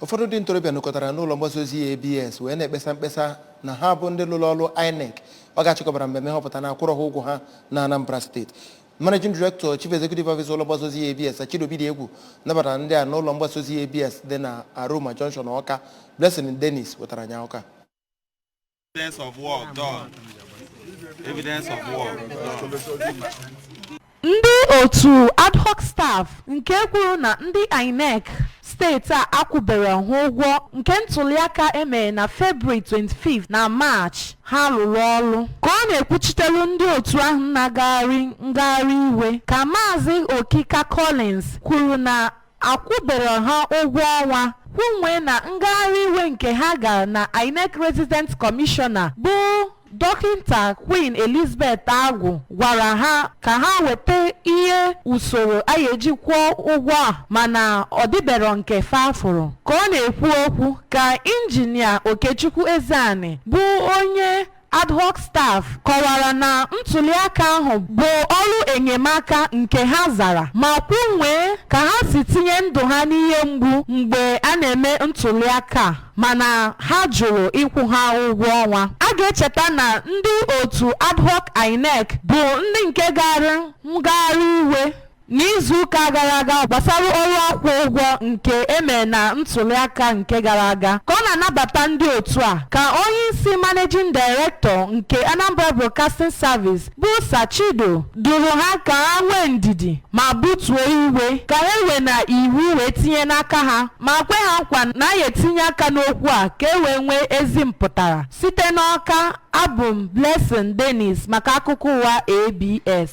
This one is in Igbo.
ụfọdụ ndị ntorobịa nọkọtara n'ụlọ mgbasa ozi ABS wee na-ekpesa mkpesa na ha bụ ndị lụrụ ọrụ INEC ọ ga-achịkọbara mmemme họpụta na akwụrụ ha ụgwọ ha na Anambra steeti. Managing Director Chief Executive Officer ụlọ mgbasa ozi ABS Achidobidi Egwu nabatara ndị a n'ụlọ mgbasa ozi ABS dị na Aroma Junction Ọka. Blessing Dennis wetara anya Ọka. Evidence of work done. Evidence of work done. Ndị otu ad hoc staff nke kwuru na ndị INEC steeti a akwụbere ha ụgwọ nke ntụliaka emere na February 25 na March ha rụrụ ọrụ ka ọ na-ekwuchitelu ndị otu ahụ na-agagharị ngagharị iwe ka Maazị Okika Collins kwuru na akwụbere ha ụgwọ ọnwa kwunwe na ngagharị iwe nke ha gara na INEC Resident Commissioner bụ Dọkịta Queen Elizabeth Agwụ gwara ha ka ha weta ihe usoro a ga-eji kwụọ ụgwọ a mana ọ dịbero nke fafụrụ ka ọ na-ekwu okwu ka injinia Okechukwu Ezeani bụ onye ad hoc staff kọwara na ntụliaka ahụ bụ ọrụ enyemaka nke ha zara ma kwunwee ka ha si tinye ndụ ha n'ihe mgbu mgbe a na-eme ntụliaka mana ha jụrụ ịkwụ ha ụgwọ ọnwa. A ga-echeta na ndị otu ad hoc INEC bụ ndị nke gara ngagharị iwe n'izuụka gara aga gbasara ọrụ akwụ ụgwọ nke emere na ntụliaka nke gara aga ka ọ na-anabata ndị otu a ka onye isi Managing Director nke Anambra Broadcasting Service bụ Sachido duru ha ka ha nwee ndidi ma butuo iwe ka e wee na iwu wee tinye n'aka ha ma kwe ha nkwa na ya etinye aka n'okwu a ka e wee nwee ezi mpụtara. Site n'Ọka, abụ m Blessing Dennis maka akụkọ ụwa ABS.